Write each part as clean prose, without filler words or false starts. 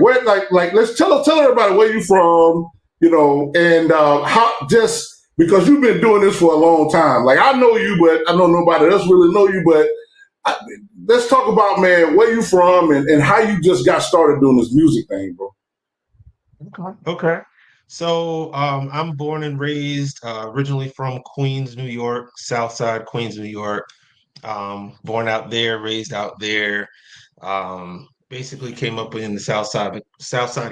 where, like, let's tell everybody where you from, and how, just because you've been doing this for a long time. Like, I know you, but I know nobody else really know you. But I, let's talk about, man, where you from and how you just got started doing this music thing, bro. Okay. Okay. So I'm born and raised originally from Queens, New York, South Side Queens, New York. Born out there, raised out there. Basically came up in the South Side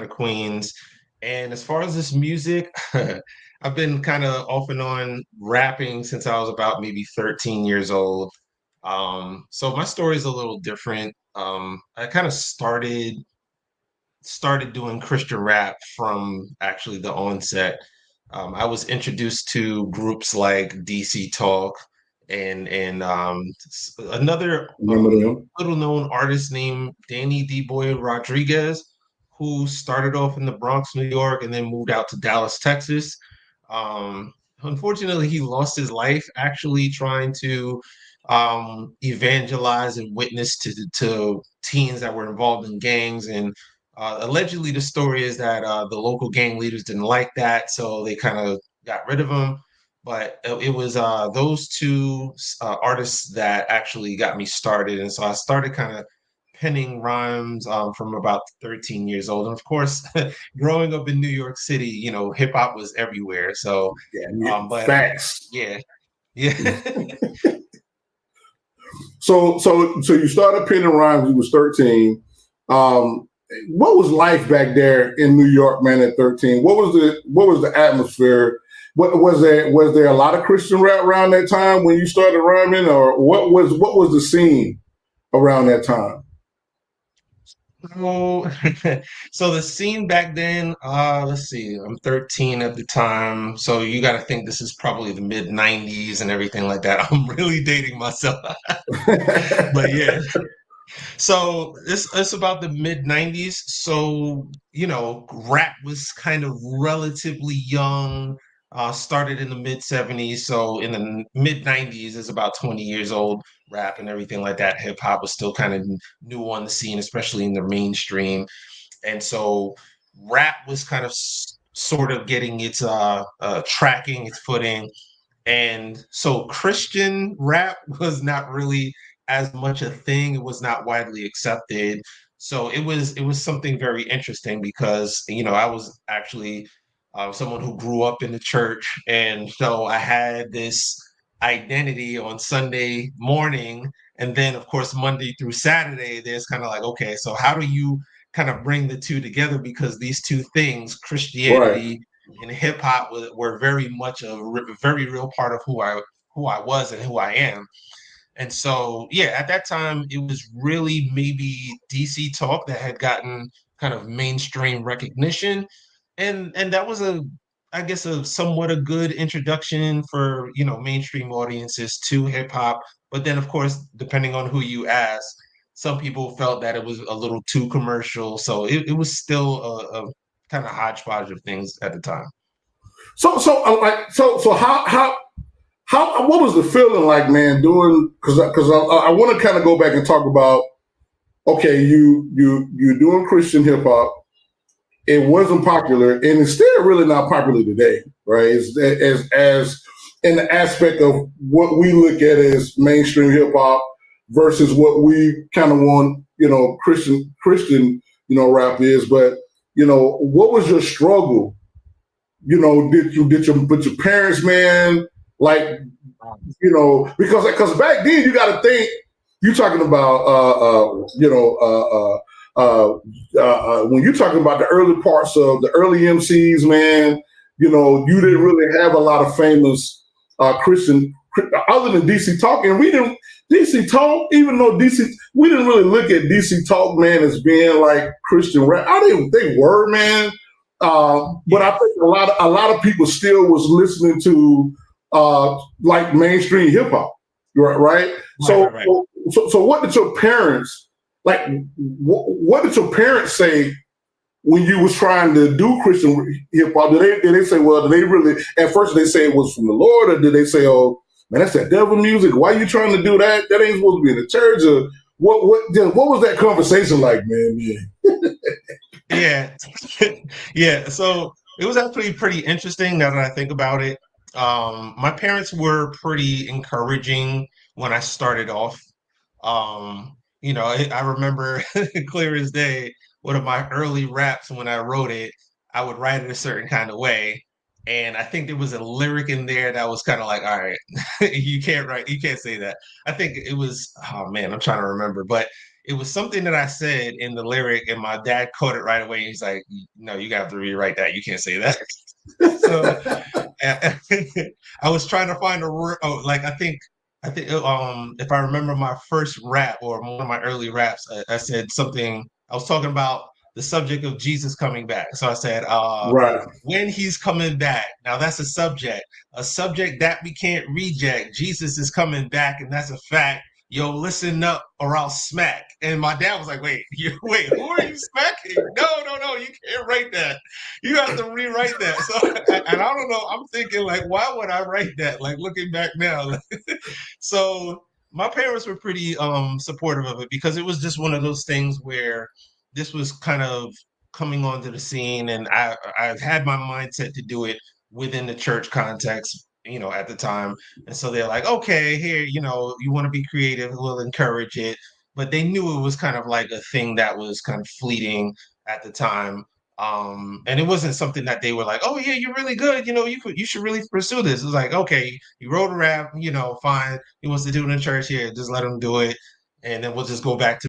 of Queens. And as far as this music, I've been kind of off and on rapping since I was about maybe 13 years old. So my story is a little different. I kind of started doing Christian rap from actually the onset. I was introduced to groups like DC Talk and another Remember them? little known artist named Danny D Boy Rodriguez, who started off in the Bronx, New York, and then moved out to Dallas, Texas. Unfortunately, he lost his life actually trying to evangelize and witness to teens that were involved in gangs. And allegedly, the story is that the local gang leaders didn't like that, so they kind of got rid of him. But it was those two artists that actually got me started, and so I started kind of penning rhymes from about 13 years old. And of course, growing up in New York City, hip hop was everywhere. So, Yeah, yeah. but Facts. yeah, yeah. So you started penning rhymes. When you was 13. Um, what was life back there in New York, man? At 13, what was the atmosphere? What was there a lot of Christian rap around that time when you started rhyming, or what was the scene around that time? So, so the scene back then, let's see, I'm 13 at the time. So you got to think this is probably the mid 90s and everything like that. I'm really dating myself. But yeah, so it's about the mid 90s. So, rap was kind of relatively young, started in the mid 70s. So in the mid 90s is about 20 years old, rap and everything like that. Hip hop was still kind of new on the scene, especially in the mainstream. And so rap was kind of sort of getting its tracking, its footing. And so Christian rap was not really as much a thing. It was not widely accepted. So it was something very interesting because I was actually someone who grew up in the church, and so I had this identity on Sunday morning, and then of course Monday through Saturday. There's kind of like, okay, so how do you kind of bring the two together, because these two things, Right. Christianity and hip hop, were very much a very real part of who I was and who I am. And so, yeah, at that time, it was really maybe DC Talk that had gotten kind of mainstream recognition, and that was I guess, a somewhat a good introduction for mainstream audiences to hip hop. But then, of course, depending on who you ask, some people felt that it was a little too commercial. So it was still a kind of hodgepodge of things at the time. So how what was the feeling like, man? Doing, because I want to kind of go back and talk about, okay, you're doing Christian hip hop. It wasn't popular, and it's still really not popular today, right? As in the aspect of what we look at as mainstream hip hop versus what we kind of want, Christian, rap is. But what was your struggle? Did your parents, man, like, because back then you got to think, you talking about when you're talking about the early parts of the early MCs, man, you didn't really have a lot of famous Christian, other than DC Talk. And we didn't, DC Talk, even though we didn't really look at DC Talk, man, as being like Christian rap. I didn't think were, man. But Yeah, I think a lot of people still was listening to like mainstream hip hop, right? right, So, right, right. so what did your parents like? What did your parents say when you was trying to do Christian hip hop? Did they say, well, did they really at first did they say it was from the Lord, or did they say, oh man, that's that devil music? Why are you trying to do that? That ain't supposed to be in the church. Or what was that conversation like, man? Yeah. Yeah. Yeah. So it was actually pretty interesting now that I think about it. My parents were pretty encouraging when I started off. I remember clear as day, one of my early raps when I wrote it, I would write it a certain kind of way. And I think there was a lyric in there that was kind of like, all right, you can't say that. I think it was, oh man, I'm trying to remember, but it was something that I said in the lyric, and my dad caught it right away. He's like, no, you have to rewrite that. You can't say that. So I was trying to find a word. Oh, like if I remember my first rap or one of my early raps, I said something. I was talking about the subject of Jesus coming back. So I said, Right. when he's coming back. Now that's a subject that we can't reject. Jesus is coming back, and that's a fact. Yo, listen up or I'll smack. And my dad was like, wait, who are you smacking? No, you can't write that. You have to rewrite that. So, and I don't know, I'm thinking like, why would I write that? Like looking back now. So my parents were pretty supportive of it because it was just one of those things where this was kind of coming onto the scene, and I had my mindset to do it within the church context, at the time. And so they're like, okay, here, you want to be creative, we'll encourage it. But they knew it was kind of like a thing that was kind of fleeting at the time. And it wasn't something that they were like, oh yeah, you're really good. You should really pursue this. It was like, okay, he wrote a rap, fine. He wants to do it in church here, just let him do it. And then we'll just go back to